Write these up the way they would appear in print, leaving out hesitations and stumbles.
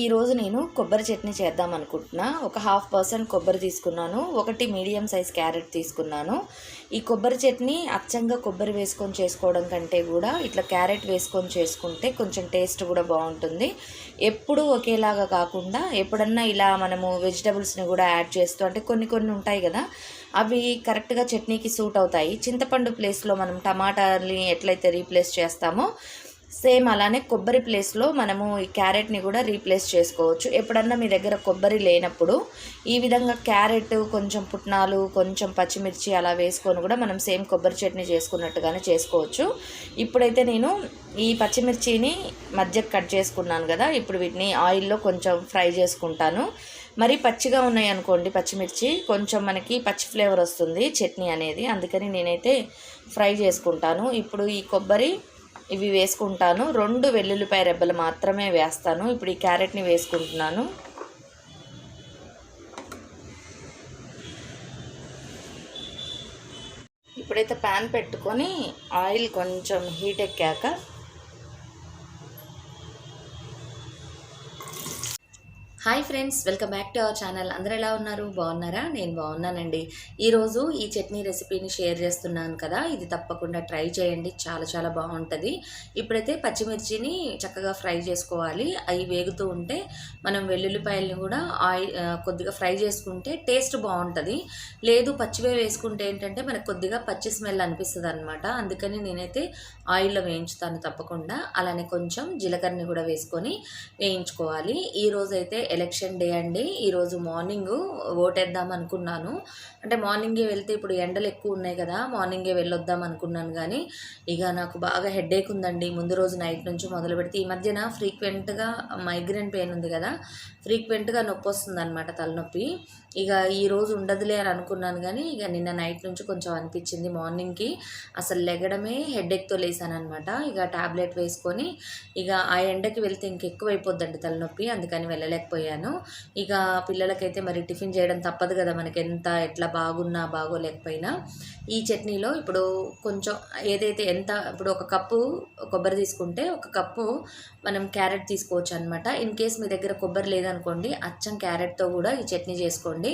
ఈరోజు నేను కొబ్బరి చట్నీ చేద్దాం అనుకుంటున్నా. ఒక 1/2% కొబ్బరి తీసుకున్నాను, ఒకటి మీడియం సైజ్ క్యారెట్ తీసుకున్నాను. ఈ కొబ్బరి చట్నీ అచ్చంగా కొబ్బరి వేసుకొని చేసుకోవడం కంటే కూడా ఇట్లా క్యారెట్ వేసుకొని చేసుకుంటే కొంచెం టేస్ట్ కూడా బాగుంటుంది. ఎప్పుడూ ఒకేలాగా కాకుండా ఎప్పుడన్నా ఇలా మనము వెజిటబుల్స్ని కూడా యాడ్ చేస్తూ, అంటే కొన్ని కొన్ని ఉంటాయి కదా, అవి కరెక్ట్గా చట్నీకి సూట్ అవుతాయి. చింతపండు ప్లేస్లో మనం టమాటాని ఎట్లయితే రీప్లేస్ చేస్తామో సేమ్ అలానే కొబ్బరి ప్లేస్లో మనము ఈ క్యారెట్ని కూడా రీప్లేస్ చేసుకోవచ్చు. ఎప్పుడన్నా మీ దగ్గర కొబ్బరి లేనప్పుడు ఈ విధంగా క్యారెట్, కొంచెం పుట్నాలు, కొంచెం పచ్చిమిర్చి అలా వేసుకొని కూడా మనం సేమ్ కొబ్బరి చట్నీ చేసుకున్నట్టుగానే చేసుకోవచ్చు. ఇప్పుడైతే నేను ఈ పచ్చిమిర్చిని మధ్యకి కట్ చేసుకున్నాను కదా, ఇప్పుడు వీటిని ఆయిల్లో కొంచెం ఫ్రై చేసుకుంటాను. మరి పచ్చిగా ఉన్నాయి అనుకోండి పచ్చిమిర్చి, కొంచెం మనకి పచ్చి ఫ్లేవర్ వస్తుంది చట్నీ అనేది, అందుకని నేనైతే ఫ్రై చేసుకుంటాను. ఇప్పుడు ఈ కొబ్బరి ఇవి వేసుకుంటాను. 2 వెల్లుల్లిపాయ రెబ్బలు మాత్రమే వేస్తాను. ఇప్పుడు ఈ క్యారెట్ని వేసుకుంటున్నాను. ఇప్పుడైతే ప్యాన్ పెట్టుకొని ఆయిల్ కొంచెం హీట్ ఎక్కాక hi friends, welcome back to our channel. అందరూ ఎలా ఉన్నారు? బాగున్నారా? నేను బాగున్నానండి. ఈరోజు ఈ చట్నీ రెసిపీని షేర్ చేస్తున్నాను కదా, ఇది తప్పకుండా ట్రై చేయండి, చాలా చాలా బాగుంటుంది. ఇప్పుడైతే పచ్చిమిర్చిని చక్కగా ఫ్రై చేసుకోవాలి. అవి వేగుతూ ఉంటే మనం వెల్లుల్లిపాయలని కూడా కొద్దిగా ఫ్రై చేసుకుంటే టేస్ట్ బాగుంటుంది. లేదు పచ్చివే వేసుకుంటే ఏంటంటే మనకు కొద్దిగా పచ్చి స్మెల్ అనిపిస్తుంది అనమాట. అందుకని నేనైతే ఆయిల్లో వేయించుతాను తప్పకుండా. అలానే కొంచెం జీలకర్రని కూడా వేసుకొని వేయించుకోవాలి. ఈరోజు అయితే ఎలక్షన్ డే అండి. ఈరోజు మార్నింగ్ ఓటేద్దాం అనుకున్నాను. అంటే మార్నింగే వెళ్తే ఇప్పుడు ఎండలు ఎక్కువ ఉన్నాయి కదా, మార్నింగే వెళ్ళొద్దాం అనుకున్నాను. కానీ ఇక నాకు బాగా హెడేక్ ఉందండి ముందు రోజు నైట్ నుంచి మొదలు పెడితే. ఈ మధ్యన ఫ్రీక్వెంట్గా మైగ్రేన్ పెయిన్ ఉంది కదా, ఫ్రీక్వెంట్గా నొప్పి వస్తుంది అనమాట, తలనొప్పి. ఇక ఈరోజు ఉండదులే అని అనుకున్నాను, కానీ ఇక నిన్న నైట్ నుంచి కొంచెం అనిపించింది. మార్నింగ్కి అసలు లెగడమే హెడేక్తో లేసాను అనమాట. ఇక ట్యాబ్లెట్ వేసుకొని ఇక ఆ ఎండకి వెళ్తే ఇంకెక్కువ అయిపోద్దండి తలనొప్పి, అందుకని వెళ్ళలేకపోయాను. ఇక పిల్లలకైతే మరి టిఫిన్ చేయడం తప్పదు కదా, మనకి ఎంత ఎట్లా బాగున్నా బాగోలేకపోయినా. ఈ చట్నీలో ఇప్పుడు కొంచెం ఇప్పుడు ఒక కప్పు కొబ్బరి తీసుకుంటే ఒక కప్పు మనం క్యారెట్ తీసుకోవచ్చు అనమాట. ఇన్ కేస్ మీ దగ్గర కొబ్బరి లేదనుకోండి, అచ్చం క్యారెట్తో కూడా ఈ చట్నీ చేసుకోండి.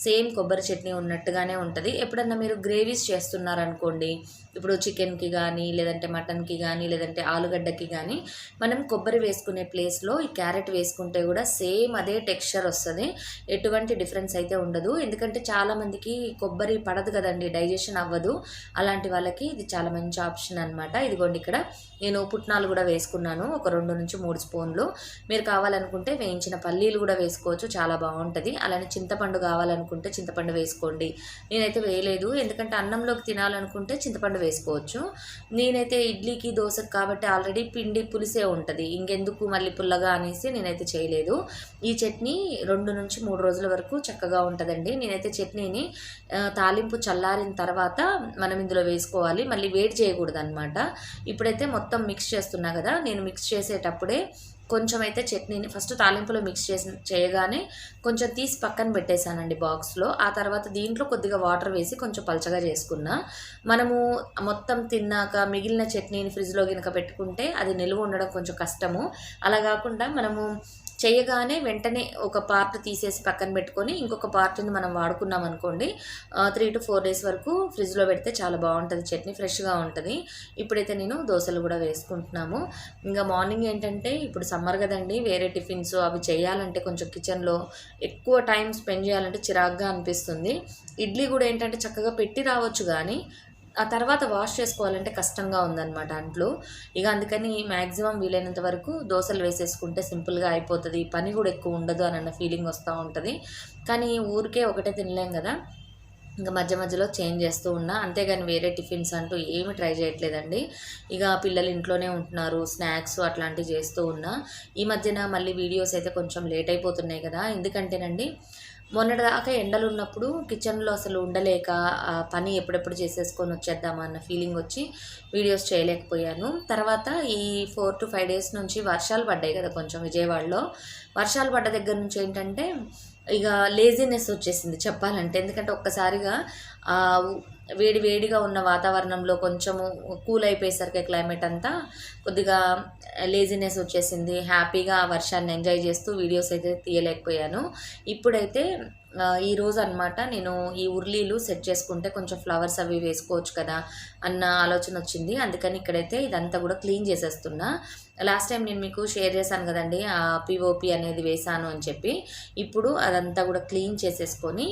సేమ్ కొబ్బరి చట్నీ ఉన్నట్టుగానే ఉంటుంది. ఎప్పుడన్నా మీరు గ్రేవీస్ చేస్తున్నారనుకోండి, ఇప్పుడు చికెన్కి కానీ, లేదంటే మటన్కి కానీ, లేదంటే ఆలుగడ్డకి కానీ, మనం కొబ్బరి వేసుకునే ప్లేస్లో ఈ క్యారెట్ వేసుకుంటే కూడా సేమ్ అదే టెక్స్చర్ వస్తుంది. ఎటువంటి డిఫరెన్స్ అయితే ఉండదు. ఎందుకంటే చాలామందికి కొబ్బరి పడదు కదండి, డైజెషన్ అవ్వదు. అలాంటి వాళ్ళకి ఇది చాలా మంచి ఆప్షన్ అనమాట. ఇదిగోండి, ఇక్కడ నేను పుట్నాలు కూడా వేసుకున్నాను, ఒక 2 నుంచి 3 స్పూన్లు. మీరు కావాలనుకుంటే వేయించిన పల్లీలు కూడా వేసుకోవచ్చు, చాలా బాగుంటుంది. అలానే చింతపండు కావాలనుకుంటే చింతపండు వేసుకోండి. నేనైతే వేయలేదు, ఎందుకంటే అన్నంలోకి తినాలనుకుంటే చింతపండు వేసుకోవచ్చు. నేనైతే ఇడ్లీకి, దోశకి కాబట్టి ఆల్రెడీ పిండి పులిసే ఉంటుంది, ఇంకెందుకు మళ్ళీ పుల్లగా అనేసి నేనైతే చేయలేదు. ఈ చట్నీ 2 నుంచి 3 రోజుల వరకు చక్కగా ఉంటుందండి. నేనైతే చట్నీని తాలింపు చల్లారిన తర్వాత మనం ఇందులో వేసుకోవాలి, మళ్ళీ వేడి చేయకూడదు అనమాట. ఇప్పుడైతే మొత్తం మిక్స్ చేస్తున్నా కదా, నేను మిక్స్ చేసేటప్పుడే కొంచెం అయితే చట్నీని ఫస్ట్ తాలింపులో మిక్స్ చేయగానే కొంచెం తీసి పక్కన పెట్టేశానండి బాక్స్లో. ఆ తర్వాత దీంట్లో కొద్దిగా వాటర్ వేసి కొంచెం పలచగా చేసుకున్నా. మనము మొత్తం తిన్నాక మిగిలిన చట్నీని ఫ్రిడ్జ్లో కనుక పెట్టుకుంటే అది నిల్వ ఉండడం కొంచెం కష్టము. అలా కాకుండా మనము చేయగానే వెంటనే ఒక పార్ట్ తీసేసి పక్కన పెట్టుకొని ఇంకొక పార్ట్ని మనం వాడుకున్నాం అనుకోండి, 3 to 4 days వరకు ఫ్రిడ్జ్లో పెడితే చాలా బాగుంటుంది చట్నీ, ఫ్రెష్గా ఉంటుంది. ఇప్పుడైతే నేను దోశలు కూడా వేసుకుంటున్నాము. ఇంకా మార్నింగ్ ఏంటంటే ఇప్పుడు సమ్మర్ కదండి, వేరే టిఫిన్స్ అవి చేయాలంటే కొంచెం కిచెన్లో ఎక్కువ టైం స్పెండ్ చేయాలంటే చిరాగ్గా అనిపిస్తుంది. ఇడ్లీ కూడా ఏంటంటే చక్కగా పెట్టి రావచ్చు, కానీ ఆ తర్వాత వాష్ చేసుకోవాలంటే కష్టంగా ఉందన్నమాట అంట్లు. ఇక అందుకని మ్యాక్సిమం వీలైనంత వరకు దోశలు వేసేసుకుంటే సింపుల్గా అయిపోతుంది, పని కూడా ఎక్కువ ఉండదు అన్న ఫీలింగ్ వస్తూ ఉంటుంది. కానీ ఊరికే ఒకటే తినలేం కదా, ఇంకా మధ్య మధ్యలో చేంజ్ చేస్తూ ఉన్నా, అంతేగాని వేరే టిఫిన్స్ అంటూ ఏమి ట్రై చేయట్లేదండి. ఇక పిల్లలు ఇంట్లోనే ఉంటున్నారు, స్నాక్స్ అట్లాంటివి చేస్తూ ఉన్నా. ఈ మధ్యన మళ్ళీ వీడియోస్ అయితే కొంచెం లేట్ అయిపోతున్నాయి కదా, ఎందుకంటేనండి మొన్నటిదాకా ఎండలు ఉన్నప్పుడు కిచెన్లో అసలు ఉండలేక పని ఎప్పుడెప్పుడు చేసేసుకొని వచ్చేద్దామా అన్న ఫీలింగ్ వచ్చి వీడియోస్ చేయలేకపోయాను. తర్వాత ఈ 4 to 5 days నుంచి వర్షాలు పడ్డాయి కదా కొంచెం విజయవాడలో. వర్షాలు పడ్డ దగ్గర నుంచి ఏంటంటే ఇక లేజినెస్ వచ్చేసింది చెప్పాలంటే. ఎందుకంటే ఒక్కసారిగా వేడి వేడిగా ఉన్న వాతావరణంలో కొంచెము కూల్ అయిపోయేసరికి క్లైమేట్ అంతా కొద్దిగా లేజినెస్ వచ్చేసింది. హ్యాపీగా ఆ వర్షాన్ని ఎంజాయ్ చేస్తూ వీడియోస్ అయితే తీయలేకపోయాను. ఇప్పుడైతే ఈరోజు అనమాట నేను ఈ ఉర్లీలు సెట్ చేసుకుంటే కొంచెం ఫ్లవర్స్ అవి వేసుకోవచ్చు కదా అన్న ఆలోచన వచ్చింది. అందుకని ఇక్కడైతే ఇదంతా కూడా క్లీన్ చేసేస్తున్నా. లాస్ట్ టైం నేను మీకు షేర్ చేశాను కదండి, ఆ పిఓపి అనేది వేసాను అని చెప్పి. ఇప్పుడు అదంతా కూడా క్లీన్ చేసేసుకొని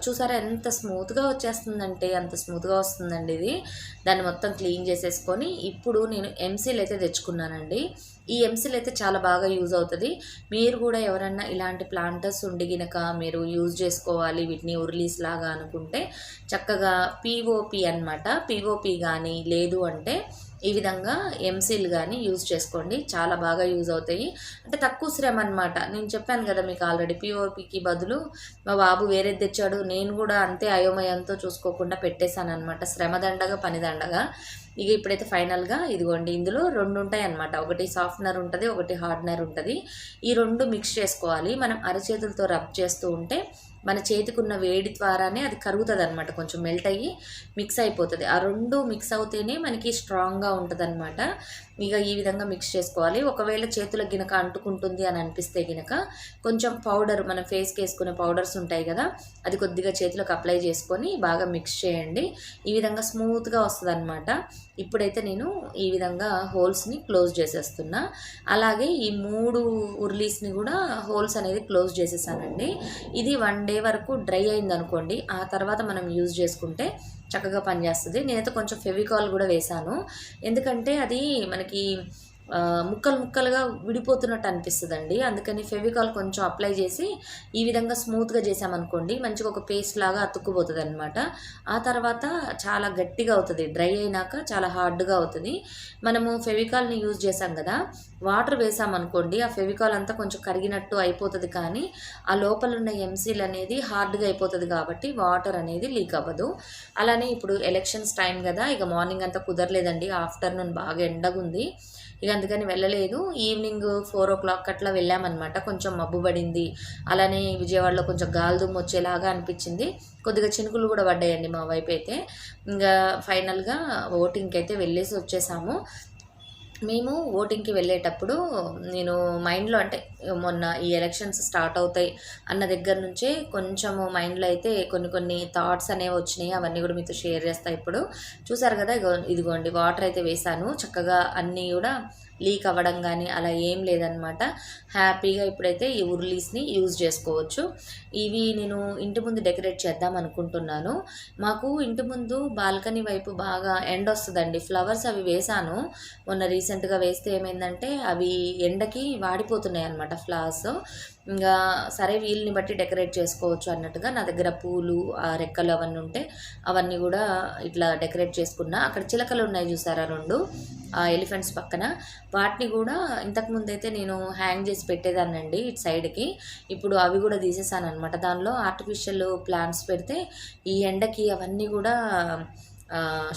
చూసారా ఎంత స్మూత్గా వచ్చేస్తుందంటే అంత స్మూత్గా వస్తుందండి ఇది. దాన్ని మొత్తం క్లీన్ చేసేసుకొని ఇప్పుడు నేను ఎంసీల్ అయితే తెచ్చుకున్నానండి. ఈ ఎంసీల్ అయితే చాలా బాగా యూజ్ అవుతుంది. మీరు కూడా ఎవరన్నా ఇలాంటి ప్లాంటర్స్ ఉండి గినక మీరు యూజ్ చేసుకోవాలి వీటిని ఉర్లీస్ లాగా అనుకుంటే చక్కగా పిఓపి అనమాట, పిఓపి కానీ లేదు అంటే ఈ విధంగా ఎంసీల్ కానీ యూజ్ చేసుకోండి. చాలా బాగా యూజ్ అవుతాయి. అంటే తక్కువ శ్రమ అనమాట. నేను చెప్పాను కదా మీకు ఆల్రెడీ, పిఓపికి బదులు మా బాబు వేరేది తెచ్చాడు, నేను కూడా అంతే అయోమయంతో చూసుకోకుండా పెట్టేశాను అనమాట. శ్రమ దండగా పని దండగా. ఇక ఇప్పుడైతే ఫైనల్గా ఇదిగోండి, ఇందులో 2 ఉంటాయి అనమాట. ఒకటి సాఫ్ట్నర్ ఉంటుంది, ఒకటి హార్డ్నర్ ఉంటుంది. ఈ 2 మిక్స్ చేసుకోవాలి. మనం అరచేతులతో రబ్ చేస్తూ ఉంటే మన చేతికున్న వేడి ద్వారానే అది కరుగుతుంది అనమాట, కొంచెం మెల్ట్ అయ్యి మిక్స్ అయిపోతుంది. ఆ 2 మిక్స్ అవుతేనే మనకి స్ట్రాంగ్గా ఉంటుంది అనమాట. ఇక ఈ విధంగా మిక్స్ చేసుకోవాలి. ఒకవేళ చేతులకు గినక అంటుకుంటుంది అని అనిపిస్తే గినక కొంచెం పౌడర్, మన ఫేస్కి వేసుకునే పౌడర్స్ ఉంటాయి కదా, అది కొద్దిగా చేతులకు అప్లై చేసుకొని బాగా మిక్స్ చేయండి. ఈ విధంగా స్మూత్గా వస్తుంది అనమాట. ఇప్పుడైతే నేను ఈ విధంగా హోల్స్ని క్లోజ్ చేసేస్తున్నా. అలాగే ఈ 3 ఉర్లీస్ని కూడా హోల్స్ అనేది క్లోజ్ చేసేసానండి. ఇది 1 డే వరకు డ్రై అయింది అనుకోండి, ఆ తర్వాత మనం యూజ్ చేసుకుంటే చక్కగా పనిచేస్తుంది. నేనైతే కొంచెం ఫెవికాల్ కూడా వేశాను, ఎందుకంటే అది మనకి ముక్కలు ముక్కలుగా విడిపోతున్నట్టు అనిపిస్తుందండి. అందుకని ఫెవికాల్ కొంచెం అప్లై చేసి ఈ విధంగా స్మూత్గా చేసామనుకోండి మంచిగా ఒక పేస్ట్ లాగా అతుక్కుపోతుంది అనమాట. ఆ తర్వాత చాలా గట్టిగా అవుతుంది, డ్రై అయినాక చాలా హార్డ్గా అవుతుంది. మనము ఫెవికాల్ని యూజ్ చేసాం కదా, వాటర్ వేసామనుకోండి ఆ ఫెవికాల్ అంతా కొంచెం కరిగినట్టు అయిపోతుంది, కానీ ఆ లోపల ఉన్న ఎంసీల్ అనేది హార్డ్గా అయిపోతుంది కాబట్టి వాటర్ అనేది లీక్ అవ్వదు. అలానే ఇప్పుడు ఎలక్షన్స్ టైం కదా, ఇక మార్నింగ్ అంతా కుదరలేదండి, ఆఫ్టర్నూన్ బాగా ఎండగుంది. ఇక అందుకని వెళ్ళలేదు. ఈవినింగ్ 4 o'clock అట్లా వెళ్ళామన్నమాట. కొంచెం మబ్బు పడింది, అలానే విజయవాడలో కొంచెం గాలిదుమ్ము వచ్చేలాగా అనిపించింది. కొద్దిగా చినుకులు కూడా పడ్డాయండి మా వైపు అయితే. ఇంకా ఫైనల్గా ఓటింగ్కి అయితే వెళ్ళేసి వచ్చేసాము. మేము ఓటింగ్కి వెళ్ళేటప్పుడు నేను మైండ్లో, అంటే మొన్న ఈ ఎలక్షన్స్ స్టార్ట్ అవుతాయి అన్న దగ్గర నుంచే కొంచెము మైండ్లో అయితే కొన్ని థాట్స్ అనేవి వచ్చినాయి. అవన్నీ కూడా మీతో షేర్ చేస్తాను. ఇప్పుడు చూసారు కదా, ఇదిగోండి వాటర్ అయితే వేసాను. చక్కగా అన్నీ కూడా లీక్ అవ్వడం కానీ అలా ఏం లేదనమాట. హ్యాపీగా ఇప్పుడైతే ఈ ఉర్లీస్ని యూజ్ చేసుకోవచ్చు. ఇవి నేను ఇంటి ముందు డెకరేట్ చేద్దాం అనుకుంటున్నాను. మాకు ఇంటి ముందు బాల్కనీ వైపు బాగా ఎండ వస్తుందండి. ఫ్లవర్స్ అవి వేసాను మొన్న రీసెంట్గా, వేస్తే ఏమైందంటే అవి ఎండకి వాడిపోతున్నాయి అనమాట ఫ్లవర్స్. ఇంకా సరే వీళ్ళని బట్టి డెకరేట్ చేసుకోవచ్చు అన్నట్టుగా నా దగ్గర పూలు, రెక్కలు అవన్నీ ఉంటే అవన్నీ కూడా ఇట్లా డెకరేట్ చేసుకున్నా. అక్కడ చిలకలు ఉన్నాయి చూసారా 2 ఎలిఫెంట్స్ పక్కన, వాటిని కూడా ఇంతకుముందు అయితే నేను హ్యాంగ్ చేసి పెట్టేదాన్నండి ఇటు సైడ్కి. ఇప్పుడు అవి కూడా తీసేసాను అనమాట. దానిలో ఆర్టిఫిషియల్ ప్లాంట్స్ పెడితే ఈ ఎండకి అవన్నీ కూడా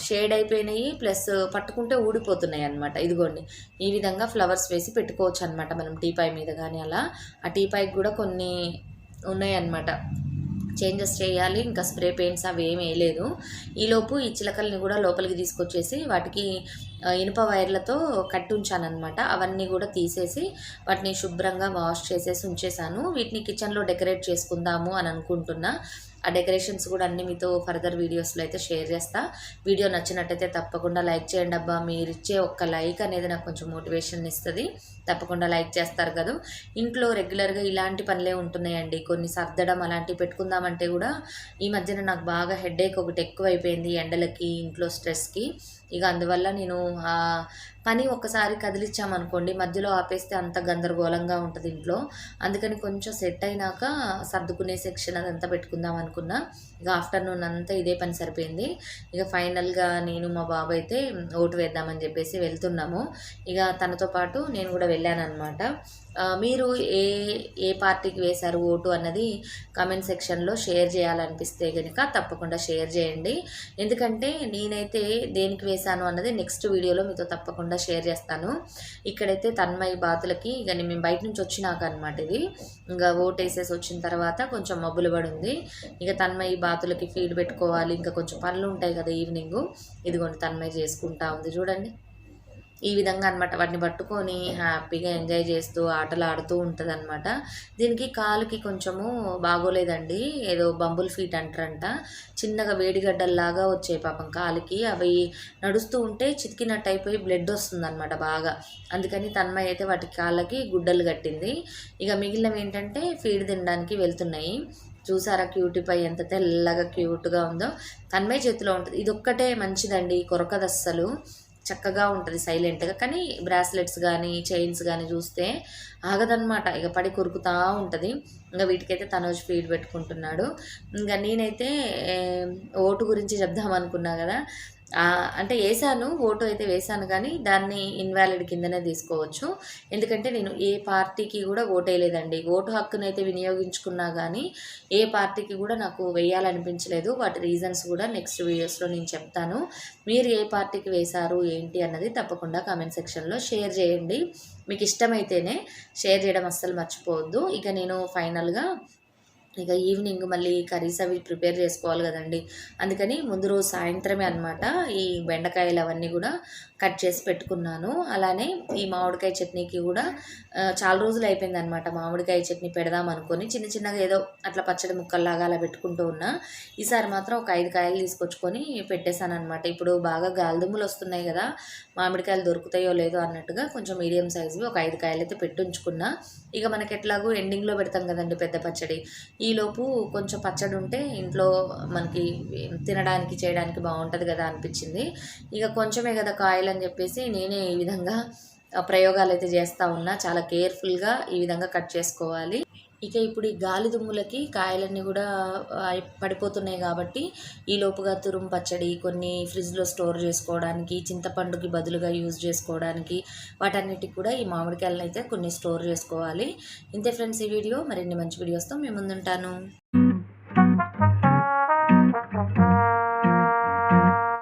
షేడ్ అయిపోయినాయి, ప్లస్ పట్టుకుంటే ఊడిపోతున్నాయి అనమాట. ఇదిగోండి ఈ విధంగా ఫ్లవర్స్ వేసి పెట్టుకోవచ్చు అనమాట మనం టీపాయ్ మీద కానీ. అలా ఆ టీపాయ్కి కూడా కొన్ని ఉన్నాయన్నమాట, చేంజెస్ చేయాలి. ఇంకా స్ప్రే పెయింట్స్ అవి ఏమి వేయలేదు. ఈలోపు ఈ చిలకల్ని కూడా లోపలికి తీసుకొచ్చేసి వాటికి ఇనుప వైర్లతో కట్టి ఉంచానమాట. అవన్నీ కూడా తీసేసి వాటిని శుభ్రంగా వాష్ చేసేసి ఉంచేసాను. వీటిని కిచెన్లో డెకరేట్ చేసుకుందాము అని అనుకుంటున్నా. ఆ డెకరేషన్స్ కూడా అన్నీ మీతో ఫర్దర్ వీడియోస్లో అయితే షేర్ చేస్తా. వీడియో నచ్చినట్టయితే తప్పకుండా లైక్ చేయండి అబ్బా. మీరు ఇచ్చే ఒక్క లైక్ అనేది నాకు కొంచెం మోటివేషన్ ఇస్తుంది. తప్పకుండా లైక్ చేస్తారు కదా. ఇంట్లో రెగ్యులర్గా ఇలాంటి పనులే ఉంటున్నాయండి. కొన్ని సర్దడం అలాంటివి పెట్టుకుందామంటే కూడా ఈ మధ్యన నాకు బాగా హెడేక్ ఒకటి ఎక్కువైపోయింది, ఎండలకి, ఇంట్లో స్ట్రెస్కి. ఇక అందువల్ల నేను పని ఒక్కసారి కదిలిచ్చామనుకోండి మధ్యలో ఆపేస్తే అంత గందరగోళంగా ఉంటుంది ఇంట్లో. అందుకని కొంచెం సెట్ అయినాక సర్దుకునే సెక్షన్ అదంతా పెట్టుకుందాం అనుకున్నా. ఇక ఆఫ్టర్నూన్ అంతా ఇదే పని సరిపోయింది. ఇక ఫైనల్గా నేను మా బాబు అయితే ఓటు వేద్దామని చెప్పేసి వెళ్తున్నాము. ఇక తనతో పాటు నేను కూడా వెళ్ళానమాట. మీరు ఏ పార్టీకి వేశారు ఓటు అన్నది కామెంట్ సెక్షన్లో షేర్ చేయాలనిపిస్తే కనుక తప్పకుండా షేర్ చేయండి. ఎందుకంటే నేనైతే దేనికి వేశాను అన్నది నెక్స్ట్ వీడియో వీడియోలో మీతో తప్పకుండా షేర్ చేస్తాను. ఇక్కడైతే తన్మయి బాతులకి ఇక మేము బయట నుంచి వచ్చినాక అనమాట ఇది, ఇంకా ఓటేసేసి వచ్చిన తర్వాత కొంచెం మబ్బులు పడి ఉంది. ఇక తన్మయి బాతులకి ఫీడ్ పెట్టుకోవాలి, ఇంకా కొంచెం పనులు ఉంటాయి కదా ఈవినింగ్. ఇదిగోండి తన్మయి చేసుకుంటా ఉంది చూడండి. ఈ విధంగా అనమాట వాటిని పట్టుకొని హ్యాపీగా ఎంజాయ్ చేస్తూ ఆటలు ఆడుతూ ఉంటుంది అనమాట. దీనికి కాలుకి కొంచెము బాగోలేదండి, ఏదో బంబుల్ ఫీట్ అంటారంట. చిన్నగా వేడిగడ్డల్లాగా వచ్చాయి పాపం కాలుకి. అవి నడుస్తూ ఉంటే చితికినట్టు అయిపోయి బ్లడ్ వస్తుంది అనమాట బాగా. అందుకని తన్మయ్య అయితే వాటి కాళ్ళకి గుడ్డలు కట్టింది. ఇక మిగిలినవి ఏంటంటే ఫీడ్ తినడానికి వెళ్తున్నాయి. చూసారా క్యూటీపై ఎంత తెల్లగా క్యూట్గా ఉందో. తన్మయ్య చేతిలో ఉంటుంది. ఇది ఒక్కటే మంచిదండి, కొరకదు అస్సలు, చక్కగా ఉంటుంది సైలెంట్గా. కానీ బ్రాస్లెట్స్ కానీ చైన్స్ కానీ చూస్తే ఆగదనమాట, ఇక పడి కొరుకుతూ ఉంటుంది. ఇంకా వీటికైతే తనోజ్ ఫీడ్ పెట్టుకుంటున్నాడు. ఇంకా నేనైతే ఓటు గురించి చెప్దామనుకున్నా కదా, అంటే వేసాను, ఓటు అయితే వేసాను, కానీ దాన్ని ఇన్వాలిడ్ కిందనే తీసుకోవచ్చు. ఎందుకంటే నేను ఏ పార్టీకి కూడా ఓటు వేయలేదండి. ఓటు హక్కును అయితే వినియోగించుకున్నా కానీ ఏ పార్టీకి కూడా నాకు వేయాలనిపించలేదు. వాటి రీజన్స్ కూడా నెక్స్ట్ వీడియోస్లో నేను చెప్తాను. మీరు ఏ పార్టీకి వేశారు ఏంటి అన్నది తప్పకుండా కామెంట్ సెక్షన్లో షేర్ చేయండి. మీకు ఇష్టమైతేనే షేర్ చేయడం అస్సలు మర్చిపోవద్దు. ఇక నేను ఫైనల్గా ఇక ఈవినింగ్ మళ్ళీ కర్రీస్ అవి ప్రిపేర్ చేసుకోవాలి కదండి. అందుకని ముందు రోజు సాయంత్రమే అనమాట ఈ బెండకాయలు అవన్నీ కూడా కట్ చేసి పెట్టుకున్నాను. అలానే ఈ మామిడికాయ చట్నీకి కూడా చాలా రోజులు అయిపోయింది అనమాట. మామిడికాయ చట్నీ పెడదాం అనుకొని చిన్న చిన్నగా ఏదో అట్లా పచ్చడి ముక్కల్లాగా అలా పెట్టుకుంటూ ఉన్నా. ఈసారి మాత్రం ఒక 5 కాయలు తీసుకొచ్చుకొని పెట్టేశాను అనమాట. ఇప్పుడు బాగా గాలిదుమ్ములు వస్తున్నాయి కదా, మామిడికాయలు దొరుకుతాయో లేదో అన్నట్టుగా కొంచెం మీడియం సైజువి ఒక 5 కాయలు అయితే పెట్టుంచుకున్నా. ఇక మనకి ఎట్లాగో ఎండింగ్లో పెడతాం కదండి పెద్ద పచ్చడి. ఈలోపు కొంచెం పచ్చడి ఉంటే ఇంట్లో మనకి తినడానికి చేయడానికి బాగుంటుంది కదా అనిపించింది. ఇక కొంచెమే కదా కాయలు అని చెప్పేసి నేనే ఈ విధంగా ప్రయోగాలు అయితే చేస్తూ ఉన్నా. చాలా కేర్ఫుల్గా ఈ విధంగా కట్ చేసుకోవాలి. ఇక ఇప్పుడు ఈ గాలి దుమ్ములకి కాయలన్నీ కూడా పడిపోతున్నాయి కాబట్టి ఈ లోపుగా తురుము పచ్చడి కొన్ని ఫ్రిడ్జ్లో స్టోర్ చేసుకోవడానికి, చింతపండుకి బదులుగా యూజ్ చేసుకోవడానికి, వాటన్నిటికి కూడా ఈ మామిడికాయలను అయితే కొన్ని స్టోర్ చేసుకోవాలి. ఇంతే ఫ్రెండ్స్ ఈ వీడియో. మరిన్ని మంచి వీడియోస్తో మేము ముందుంటాను.